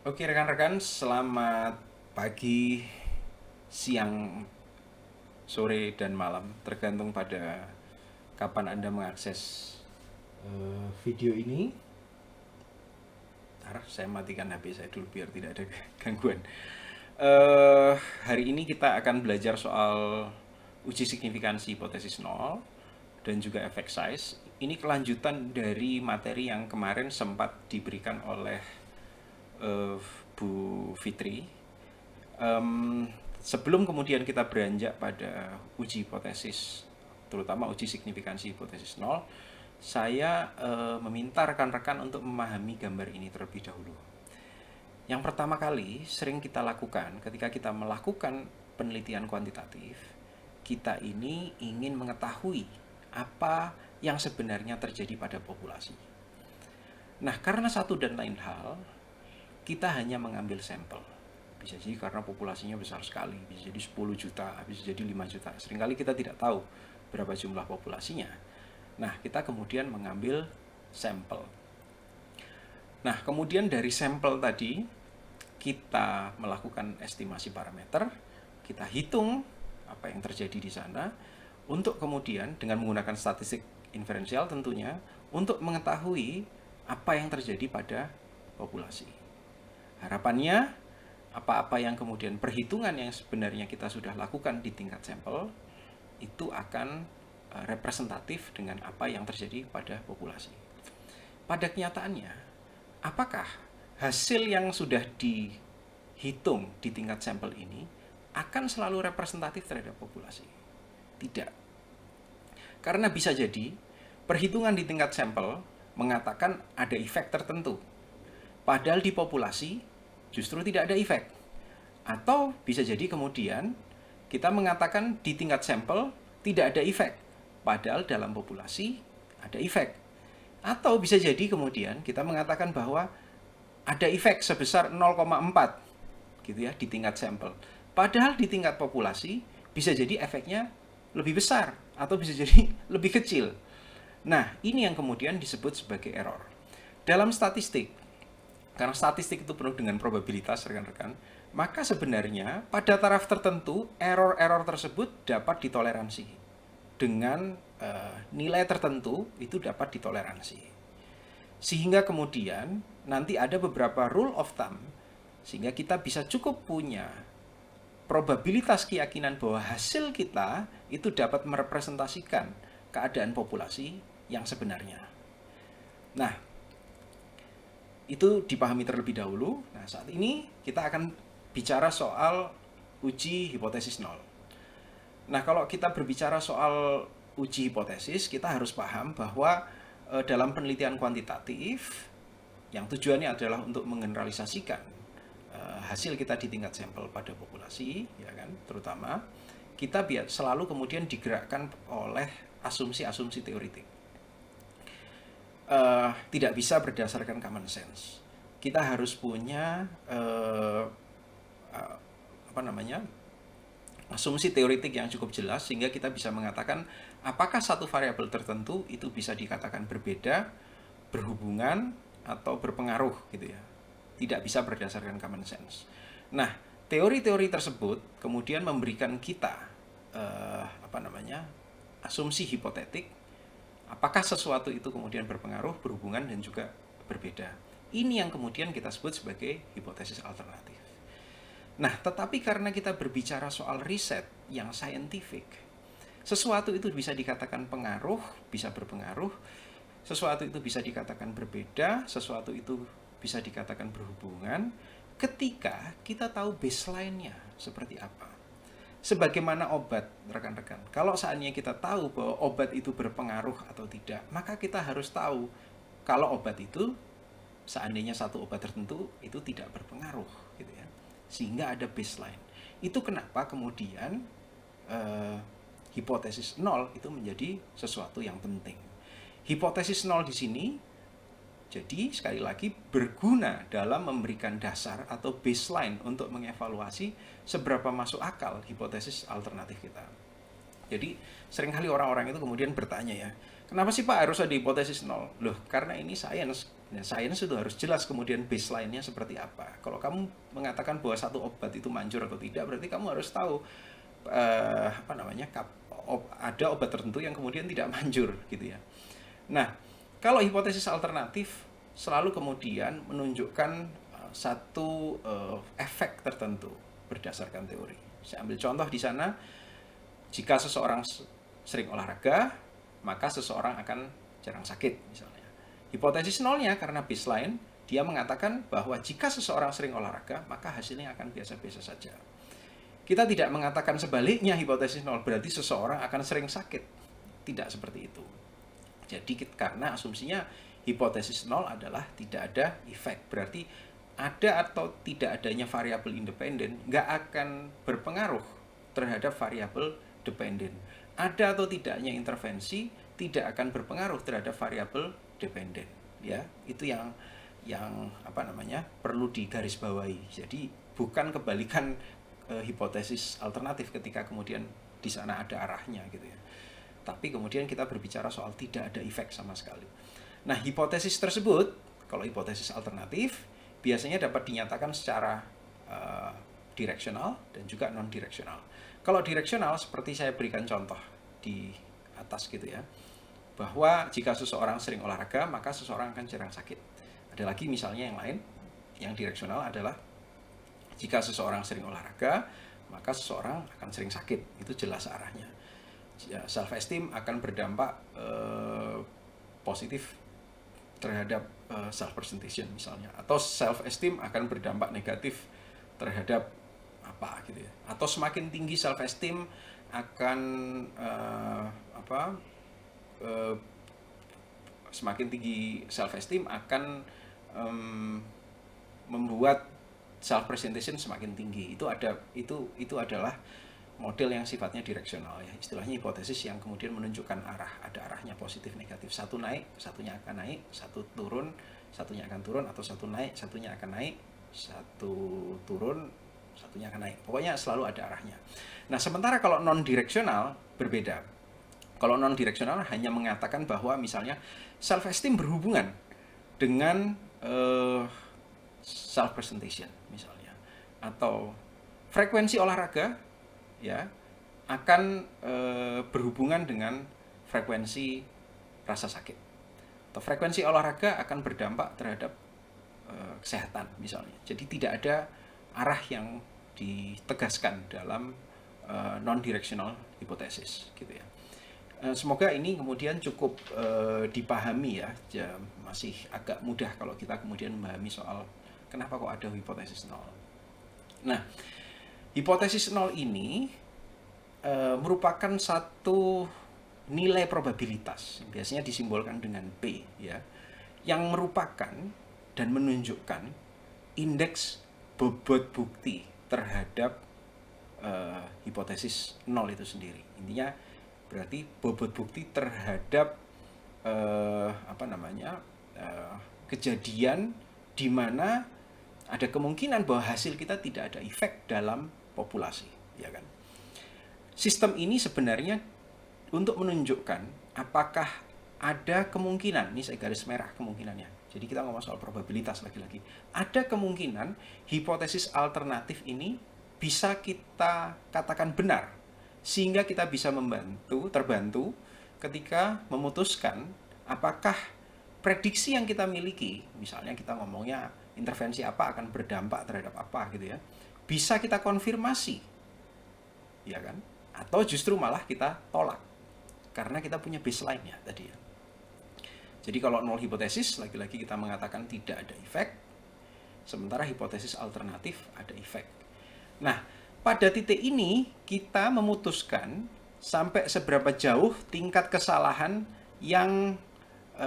Oke rekan-rekan, selamat pagi, siang, sore, dan malam. Tergantung pada kapan Anda mengakses video ini. Ntar saya matikan HP saya dulu biar tidak ada gangguan. Eh, Hari ini kita akan belajar soal uji signifikansi hipotesis nol dan juga effect size. Ini kelanjutan dari materi yang kemarin sempat diberikan oleh eh, Bu Fitri. Em, Sebelum kemudian kita beranjak pada uji hipotesis, terutama uji signifikansi hipotesis nol, saya meminta rekan-rekan untuk memahami gambar ini terlebih dahulu. Yang pertama kali sering kita lakukan ketika kita melakukan penelitian kuantitatif, kita ini ingin mengetahui apa yang sebenarnya terjadi pada populasi. Nah, karena satu dan lain hal, kita hanya mengambil sampel. Bisa jadi karena populasinya besar sekali, bisa jadi 10 juta, bisa jadi 5 juta. Seringkali kita tidak tahu berapa jumlah populasinya. Nah, kita kemudian mengambil sampel. Nah, kemudian dari sampel tadi, kita melakukan estimasi parameter, kita hitung apa yang terjadi di sana, untuk kemudian dengan menggunakan statistik inferensial tentunya, untuk mengetahui apa yang terjadi pada populasi. Harapannya, apa-apa yang kemudian perhitungan yang sebenarnya kita sudah lakukan di tingkat sampel, itu akan representatif dengan apa yang terjadi pada populasi. Pada kenyataannya, apakah hasil yang sudah dihitung di tingkat sampel ini akan selalu representatif terhadap populasi? Tidak. Karena bisa jadi perhitungan di tingkat sampel mengatakan ada efek tertentu, padahal di populasi justru tidak ada efek. Atau bisa jadi kemudian kita mengatakan di tingkat sampel tidak ada efek, padahal dalam populasi ada efek. Atau bisa jadi kemudian kita mengatakan bahwa ada efek sebesar 0,4 gitu ya di tingkat sampel. Padahal di tingkat populasi bisa jadi efeknya lebih besar atau bisa jadi lebih kecil. Nah, ini yang kemudian disebut sebagai error. Dalam statistik, karena statistik itu penuh dengan probabilitas rekan-rekan, maka sebenarnya pada taraf tertentu error-error tersebut dapat ditoleransi. Dengan nilai tertentu itu dapat ditoleransi. Sehingga kemudian nanti ada beberapa rule of thumb sehingga kita bisa cukup punya probabilitas keyakinan bahwa hasil kita itu dapat merepresentasikan keadaan populasi yang sebenarnya. Nah, itu dipahami terlebih dahulu. Nah, saat ini kita akan bicara soal uji hipotesis nol. Nah, kalau kita berbicara soal uji hipotesis, kita harus paham bahwa dalam penelitian kuantitatif yang tujuannya adalah untuk menggeneralisasikan hasil kita di tingkat sampel pada populasi, ya kan, terutama kita selalu kemudian digerakkan oleh asumsi-asumsi teoritik. Tidak bisa berdasarkan common sense. Kita harus punya apa namanya asumsi teoritik yang cukup jelas sehingga kita bisa mengatakan apakah satu variabel tertentu itu bisa dikatakan berbeda, berhubungan atau berpengaruh gitu ya. Tidak bisa berdasarkan common sense. Nah, teori-teori tersebut kemudian memberikan kita apa namanya asumsi hipotetik apakah sesuatu itu kemudian berpengaruh, berhubungan dan juga berbeda. Ini yang kemudian kita sebut sebagai hipotesis alternatif. Nah, tetapi karena kita berbicara soal riset yang scientific, sesuatu itu bisa dikatakan pengaruh, bisa berpengaruh, sesuatu itu bisa dikatakan berbeda, sesuatu itu bisa dikatakan berhubungan, ketika kita tahu baseline-nya seperti apa. Sebagaimana obat, rekan-rekan. Kalau seandainya kita tahu bahwa obat itu berpengaruh atau tidak, maka kita harus tahu kalau obat itu, seandainya satu obat tertentu, itu tidak berpengaruh. Gitu ya. Sehingga ada baseline. Itu kenapa kemudian hipotesis nol itu menjadi sesuatu yang penting. Hipotesis nol di sini jadi sekali lagi berguna dalam memberikan dasar atau baseline untuk mengevaluasi seberapa masuk akal hipotesis alternatif kita. Jadi seringkali orang-orang itu kemudian bertanya ya, Kenapa sih Pak harus ada hipotesis nol? Loh, karena ini sains. Nah, sains itu harus jelas kemudian baseline-nya seperti apa. Kalau kamu mengatakan bahwa satu obat itu manjur atau tidak, berarti kamu harus tahu ada obat tertentu yang kemudian tidak manjur gitu ya. Nah, kalau hipotesis alternatif selalu kemudian menunjukkan satu efek tertentu berdasarkan teori. Saya ambil contoh di sana, jika seseorang sering olahraga, maka seseorang akan jarang sakit misalnya. Hipotesis nolnya karena baseline, dia mengatakan bahwa jika seseorang sering olahraga, maka hasilnya akan biasa-biasa saja. Kita tidak mengatakan sebaliknya hipotesis nol, berarti seseorang akan sering sakit. Tidak seperti itu. Jadi karena asumsinya hipotesis nol adalah tidak ada efek, berarti ada atau tidak adanya variabel independen nggak akan berpengaruh terhadap variabel dependen. Ada atau tidaknya intervensi tidak akan berpengaruh terhadap variabel dependen. Ya, itu yang perlu digarisbawahi. Jadi bukan kebalikan hipotesis alternatif ketika kemudian di sana ada arahnya gitu ya. Tapi kemudian kita berbicara soal tidak ada efek sama sekali. Nah, hipotesis tersebut, kalau hipotesis alternatif, biasanya dapat dinyatakan secara direksional dan juga non-direksional. Kalau direksional, seperti saya berikan contoh di atas gitu ya, bahwa jika seseorang sering olahraga, maka seseorang akan jarang sakit. Ada lagi misalnya yang lain, yang direksional adalah jika seseorang sering olahraga, maka seseorang akan sering sakit. Itu jelas arahnya. Self-esteem akan berdampak positif terhadap self-presentation misalnya. Atau self-esteem akan berdampak negatif terhadap apa gitu ya. Atau semakin tinggi self-esteem akan semakin tinggi self-esteem akan membuat self presentation semakin tinggi. Itu adalah model yang sifatnya direksional ya. Istilahnya hipotesis yang kemudian menunjukkan arah, ada arahnya positif negatif. Satu naik, satunya akan naik, satu turun, satunya akan turun, atau satu naik, satunya akan naik, satu turun, satunya akan naik. Pokoknya selalu ada arahnya. Nah, sementara kalau non direksional berbeda. Kalau non direksional hanya mengatakan bahwa misalnya self esteem berhubungan dengan self presentation misalnya, atau frekuensi olahraga ya akan berhubungan dengan frekuensi rasa sakit, atau frekuensi olahraga akan berdampak terhadap kesehatan misalnya. Jadi tidak ada arah yang ditegaskan dalam non directional hypothesis gitu ya. Semoga ini kemudian cukup dipahami ya. Masih agak mudah kalau kita kemudian memahami soal kenapa kok ada hipotesis nol. Nah, hipotesis nol ini merupakan satu nilai probabilitas, biasanya disimbolkan dengan P ya, yang merupakan dan menunjukkan indeks bobot bukti terhadap hipotesis nol itu sendiri. Intinya berarti bobot bukti terhadap kejadian di mana ada kemungkinan bahwa hasil kita tidak ada efek dalam populasi, ya kan? Sistem ini sebenarnya untuk menunjukkan apakah ada kemungkinan, ini saya garis merah kemungkinannya. Jadi kita ngomong soal probabilitas lagi-lagi. Ada kemungkinan hipotesis alternatif ini bisa kita katakan benar, sehingga kita bisa terbantu ketika memutuskan apakah prediksi yang kita miliki, misalnya kita ngomongnya intervensi apa akan berdampak terhadap apa gitu ya, bisa kita konfirmasi, ya kan? Atau justru malah kita tolak karena kita punya baseline-nya tadi ya. Jadi kalau nol hipotesis, lagi-lagi kita mengatakan tidak ada efek, sementara hipotesis alternatif ada efek. Nah, pada titik ini kita memutuskan sampai seberapa jauh tingkat kesalahan yang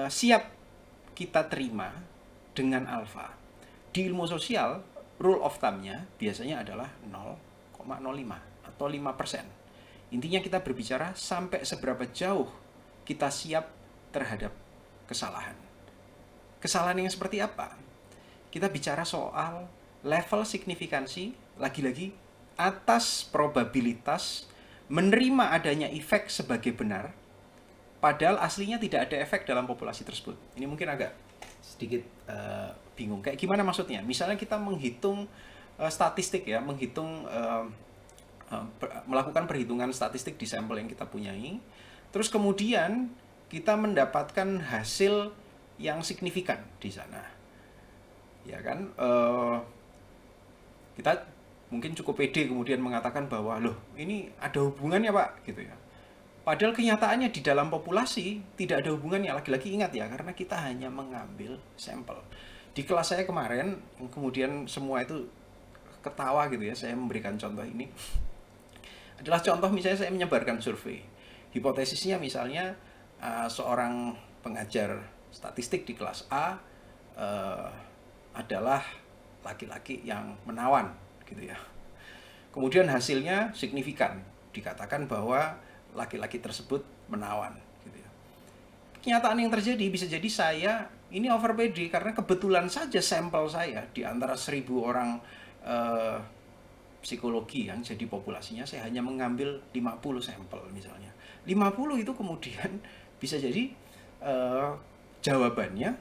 siap kita terima dengan alfa. Di ilmu sosial, rule of thumb-nya biasanya adalah 0,05 atau 5%. Intinya kita berbicara sampai seberapa jauh kita siap terhadap kesalahan. Kesalahan yang seperti apa? Kita bicara soal level signifikansi, lagi-lagi atas probabilitas menerima adanya efek sebagai benar padahal aslinya tidak ada efek dalam populasi tersebut. Ini mungkin agak sedikit bingung. Kayak gimana maksudnya? Misalnya kita menghitung statistik ya, melakukan perhitungan statistik di sampel yang kita punyai, terus kemudian kita mendapatkan hasil yang signifikan di sana, ya kan? Kita mungkin cukup pede kemudian mengatakan bahwa loh ini ada hubungannya Pak, gitu ya. Padahal kenyataannya di dalam populasi tidak ada hubungannya. Lagi-lagi ingat ya, karena kita hanya mengambil sampel. Di kelas saya kemarin, kemudian semua itu ketawa gitu ya, saya memberikan contoh ini. Adalah contoh misalnya saya menyebarkan survei. Hipotesisnya misalnya seorang pengajar statistik di kelas A adalah laki-laki yang menawan gitu ya. Kemudian hasilnya signifikan, dikatakan bahwa laki-laki tersebut menawan gitu ya. Kenyataan yang terjadi bisa jadi saya ini over PD karena kebetulan saja sampel saya di antara 1000 orang psikologi yang jadi populasinya saya hanya mengambil 50 sampel misalnya. 50 itu kemudian bisa jadi jawabannya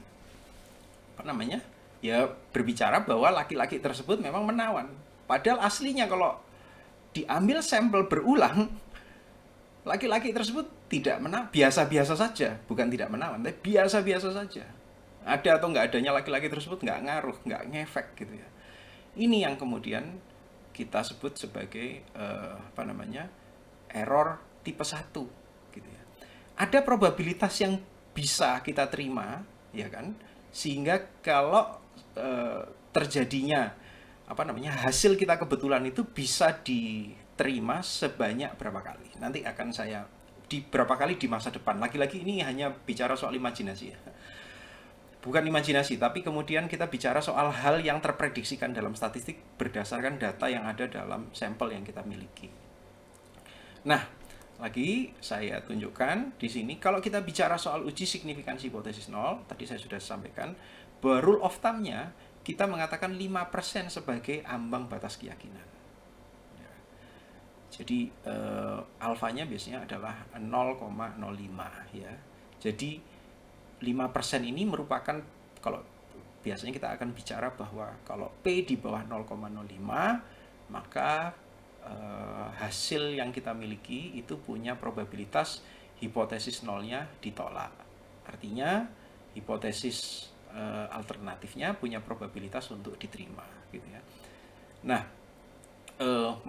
apa namanya? Ya berbicara bahwa laki-laki tersebut memang menawan. Padahal aslinya kalau diambil sampel berulang, laki-laki tersebut tidak menawan, biasa-biasa saja, bukan tidak menawan, tapi biasa-biasa saja. Ada atau nggak adanya laki-laki tersebut nggak ngaruh, nggak ngefek gitu ya. Ini yang kemudian kita sebut sebagai error tipe 1 gitu ya. Ada probabilitas yang bisa kita terima, ya kan? Sehingga kalau terjadinya hasil kita kebetulan itu bisa diterima sebanyak berapa kali. Nanti akan saya di berapa kali di masa depan. Lagi-lagi ini hanya bicara soal imajinasi ya. Bukan imajinasi, tapi kemudian kita bicara soal hal yang terprediksikan dalam statistik berdasarkan data yang ada dalam sampel yang kita miliki. Nah, lagi saya tunjukkan di sini kalau kita bicara soal uji signifikansi hipotesis nol, tadi saya sudah sampaikan bahwa rule of thumb-nya kita mengatakan 5% sebagai ambang batas keyakinan. Ya. Jadi alfanya biasanya adalah 0,05 ya. Jadi 5% ini merupakan, kalau biasanya kita akan bicara bahwa kalau P di bawah 0,05 maka hasil yang kita miliki itu punya probabilitas hipotesis nolnya ditolak. Artinya hipotesis alternatifnya punya probabilitas untuk diterima gitu ya. Nah,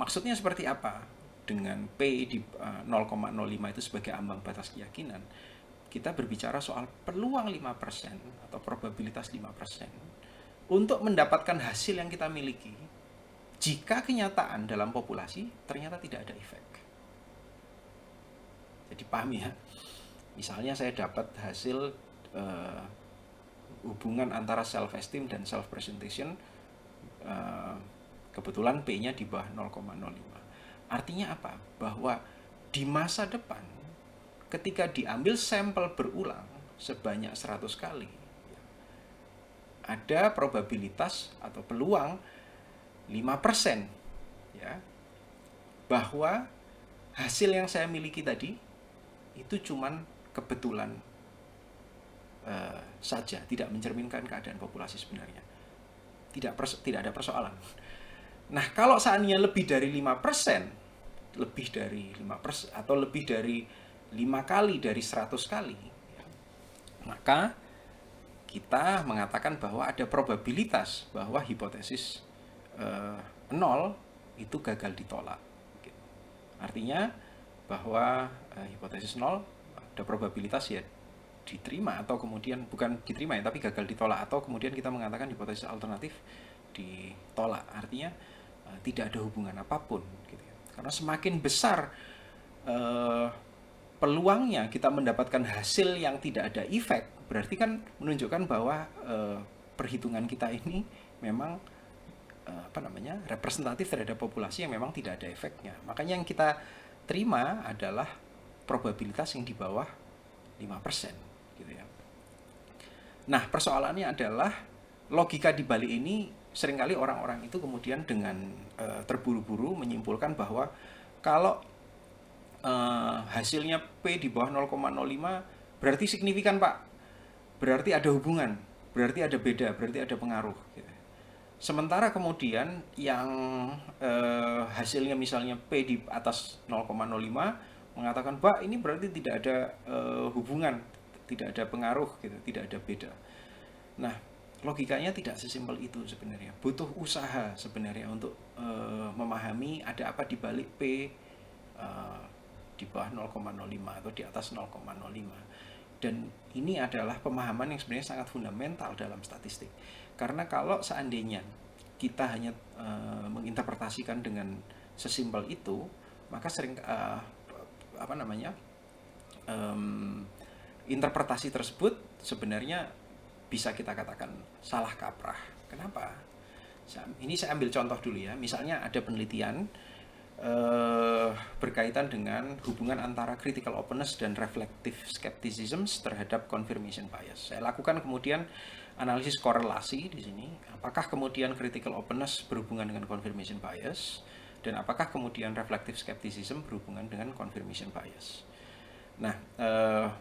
maksudnya seperti apa dengan P di 0,05 itu sebagai ambang batas keyakinan? Kita berbicara soal peluang 5% atau probabilitas 5% untuk mendapatkan hasil yang kita miliki jika kenyataan dalam populasi ternyata tidak ada efek. Jadi paham ya? Misalnya saya dapat hasil hubungan antara self-esteem dan self-presentation, kebetulan P-nya di bawah 0,05. Artinya apa? Bahwa di masa depan ketika diambil sampel berulang sebanyak 100 kali, ada probabilitas atau peluang 5% ya, bahwa hasil yang saya miliki tadi itu cuman kebetulan saja, tidak mencerminkan keadaan populasi sebenarnya. Tidak ada persoalan. Nah, kalau seandainya lebih dari 5%, lebih dari 5% atau lebih dari 5 kali dari 100 kali, ya, maka kita mengatakan bahwa ada probabilitas bahwa hipotesis 0 itu gagal ditolak. Artinya bahwa hipotesis 0 ada probabilitas ya diterima, atau kemudian bukan diterima ya, tapi gagal ditolak, atau kemudian kita mengatakan hipotesis alternatif ditolak. Artinya tidak ada hubungan apapun gitu ya. Karena semakin besar peluangnya kita mendapatkan hasil yang tidak ada efek, berarti kan menunjukkan bahwa perhitungan kita ini memang representatif terhadap populasi yang memang tidak ada efeknya. Makanya yang kita terima adalah probabilitas yang di bawah 5% gitu ya. Nah, persoalannya adalah logika di balik ini seringkali orang-orang itu kemudian dengan terburu-buru menyimpulkan bahwa kalau hasilnya P di bawah 0,05 berarti signifikan Pak, berarti ada hubungan, berarti ada beda, berarti ada pengaruh gitu. Sementara kemudian yang hasilnya misalnya P di atas 0,05 mengatakan Pak ini berarti tidak ada hubungan, tidak ada pengaruh gitu, tidak ada beda. Nah, logikanya tidak sesimpel itu sebenarnya. Butuh usaha sebenarnya untuk memahami ada apa di balik P di bawah 0,05 atau di atas 0,05. Dan ini adalah pemahaman yang sebenarnya sangat fundamental dalam statistik. Karena kalau seandainya kita hanya menginterpretasikan dengan sesimpel itu, maka sering interpretasi tersebut sebenarnya bisa kita katakan salah kaprah. Kenapa? Ini saya ambil contoh dulu ya. Misalnya ada penelitian berkaitan dengan hubungan antara critical openness dan reflective skepticism terhadap confirmation bias. Saya lakukan kemudian analisis korelasi di sini. Apakah kemudian critical openness berhubungan dengan confirmation bias dan apakah kemudian reflective skepticism berhubungan dengan confirmation bias. Nah,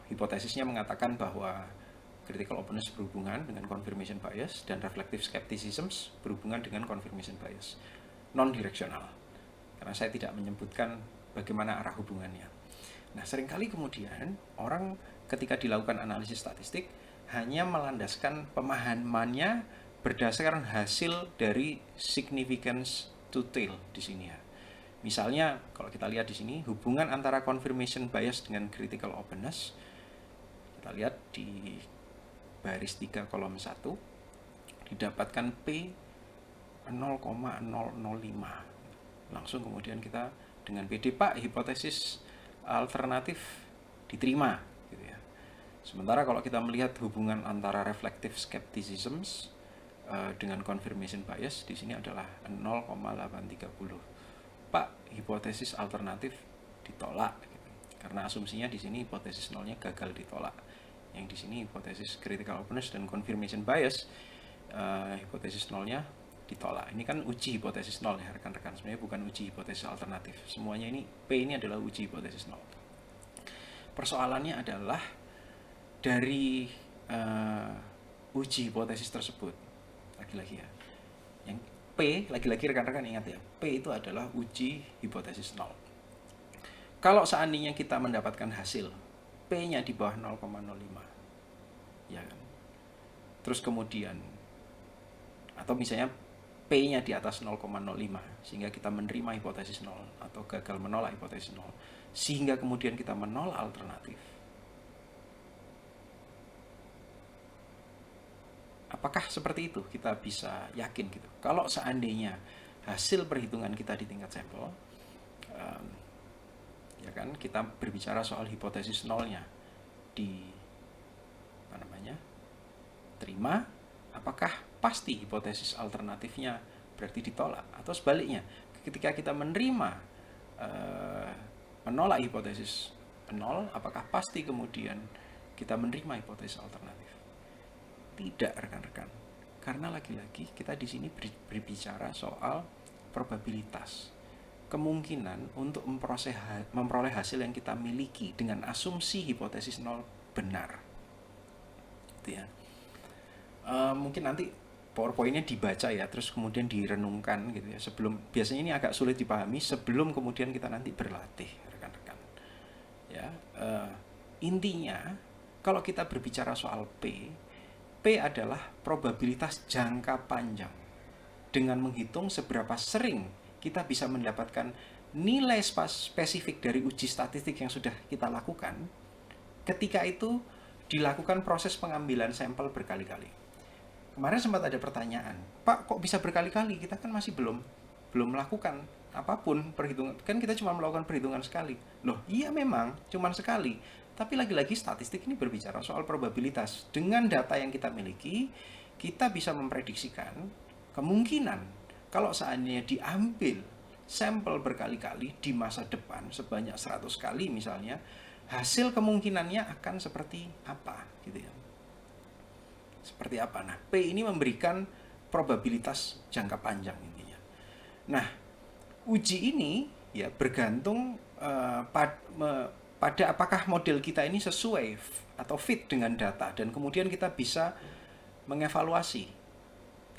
hipotesisnya mengatakan bahwa critical openness berhubungan dengan confirmation bias dan reflective skepticism berhubungan dengan confirmation bias. Non-direksional. Karena saya tidak menyebutkan bagaimana arah hubungannya. Nah, seringkali kemudian orang ketika dilakukan analisis statistik hanya melandaskan pemahamannya berdasarkan hasil dari significance to tail di sini ya. Misalnya, kalau kita lihat di sini hubungan antara confirmation bias dengan critical openness, kita lihat di baris 3 kolom 1 didapatkan P 0,005. Langsung kemudian kita dengan PD Pak hipotesis alternatif diterima gitu ya. Sementara kalau kita melihat hubungan antara reflective skepticism dengan confirmation bias di sini adalah 0,830. Pak, hipotesis alternatif ditolak gitu. Karena asumsinya di sini hipotesis nolnya gagal ditolak. Yang di sini hipotesis critical openness dan confirmation bias hipotesis nolnya ditolak. Ini kan uji hipotesis nol ya rekan-rekan. Sebenarnya bukan uji hipotesis alternatif. Semuanya ini P ini adalah uji hipotesis nol. Persoalannya adalah dari uji hipotesis tersebut. Lagi-lagi ya. Yang P, lagi-lagi rekan-rekan ingat ya. P itu adalah uji hipotesis nol. Kalau seandainya kita mendapatkan hasil P-nya di bawah 0,05. Ya kan? Terus kemudian atau misalnya P-nya di atas 0,05 sehingga kita menerima hipotesis 0 atau gagal menolak hipotesis 0 sehingga kemudian kita menolak alternatif. Apakah seperti itu? Kita bisa yakin gitu. Kalau seandainya hasil perhitungan kita di tingkat sampel ya kan kita berbicara soal hipotesis nolnya terima, apakah pasti hipotesis alternatifnya berarti ditolak atau sebaliknya ketika kita menerima menolak hipotesis nol apakah pasti kemudian kita menerima hipotesis alternatif? Tidak rekan-rekan, karena lagi-lagi kita di sini berbicara soal probabilitas, kemungkinan untuk memperoleh hasil yang kita miliki dengan asumsi hipotesis nol benar. Gitu ya. Mungkin nanti PowerPoint-nya dibaca ya, terus kemudian direnungkan gitu ya. Biasanya ini agak sulit dipahami sebelum kemudian kita nanti berlatih, rekan-rekan. Ya, intinya kalau kita berbicara soal P adalah probabilitas jangka panjang dengan menghitung seberapa sering kita bisa mendapatkan nilai spesifik dari uji statistik yang sudah kita lakukan ketika itu dilakukan proses pengambilan sampel berkali-kali. Kemarin sempat ada pertanyaan, Pak kok bisa berkali-kali? Kita kan masih belum melakukan apapun perhitungan, kan kita cuma melakukan perhitungan sekali. Loh iya memang cuma sekali, tapi lagi-lagi statistik ini berbicara soal probabilitas. Dengan data yang kita miliki, kita bisa memprediksikan kemungkinan kalau seandainya diambil sampel berkali-kali di masa depan sebanyak 100 kali misalnya, hasil kemungkinannya akan seperti apa gitu ya. Seperti apa? Nah, P ini memberikan probabilitas jangka panjang intinya. Nah, uji ini ya bergantung pada apakah model kita ini sesuai atau fit dengan data, dan kemudian kita bisa mengevaluasi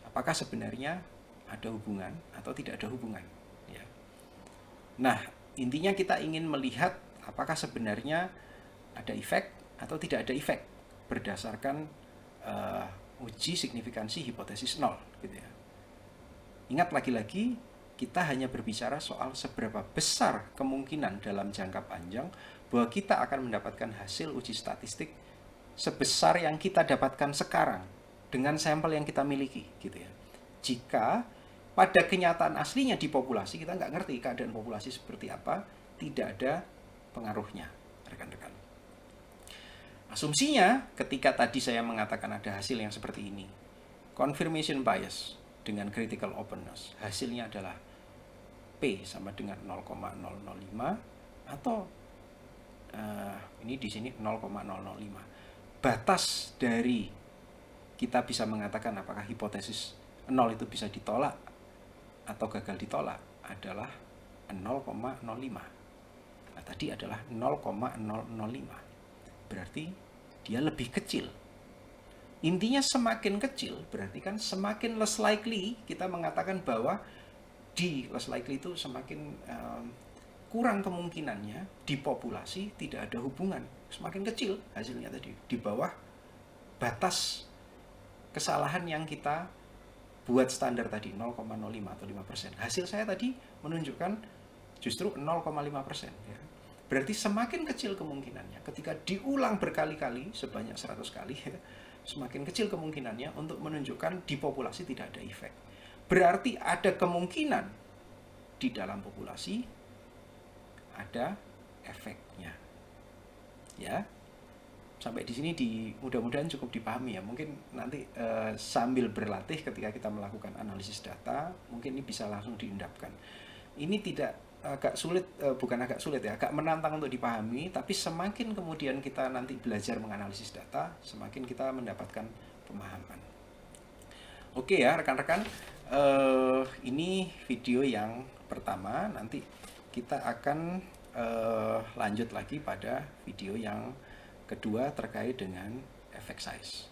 apakah sebenarnya ada hubungan atau tidak ada hubungan. Ya. Nah, intinya kita ingin melihat apakah sebenarnya ada efek atau tidak ada efek berdasarkan uji signifikansi hipotesis nol, gitu ya. Ingat lagi-lagi, kita hanya berbicara soal seberapa besar kemungkinan dalam jangka panjang bahwa kita akan mendapatkan hasil uji statistik sebesar yang kita dapatkan sekarang dengan sampel yang kita miliki, gitu ya. Jika pada kenyataan aslinya di populasi kita nggak ngerti keadaan populasi seperti apa, tidak ada pengaruhnya, rekan-rekan. Asumsinya ketika tadi saya mengatakan ada hasil yang seperti ini, confirmation bias dengan critical openness, hasilnya adalah P sama dengan 0,005 atau ini di sini 0,005. Batas dari kita bisa mengatakan apakah hipotesis 0 itu bisa ditolak atau gagal ditolak adalah 0,05. Nah, tadi adalah 0,005. Berarti dia lebih kecil. Intinya semakin kecil berarti kan semakin less likely kita mengatakan bahwa di less likely itu semakin kurang kemungkinannya di populasi tidak ada hubungan. Semakin kecil hasilnya tadi, di bawah batas kesalahan yang kita buat standar tadi 0,05 atau 5%. Hasil saya tadi menunjukkan justru 0,5%, ya. Berarti semakin kecil kemungkinannya ketika diulang berkali-kali sebanyak 100 kali, ya, semakin kecil kemungkinannya untuk menunjukkan di populasi tidak ada efek. Berarti ada kemungkinan di dalam populasi ada efeknya. Ya. Sampai di sini mudah-mudahan cukup dipahami ya. Mungkin nanti sambil berlatih ketika kita melakukan analisis data, mungkin ini bisa langsung diendapkan. Ini tidak agak sulit, bukan agak sulit ya, agak menantang untuk dipahami, tapi semakin kemudian kita nanti belajar menganalisis data, semakin kita mendapatkan pemahaman. Oke ya rekan-rekan, ini video yang pertama, nanti kita akan lanjut lagi pada video yang kedua terkait dengan effect size.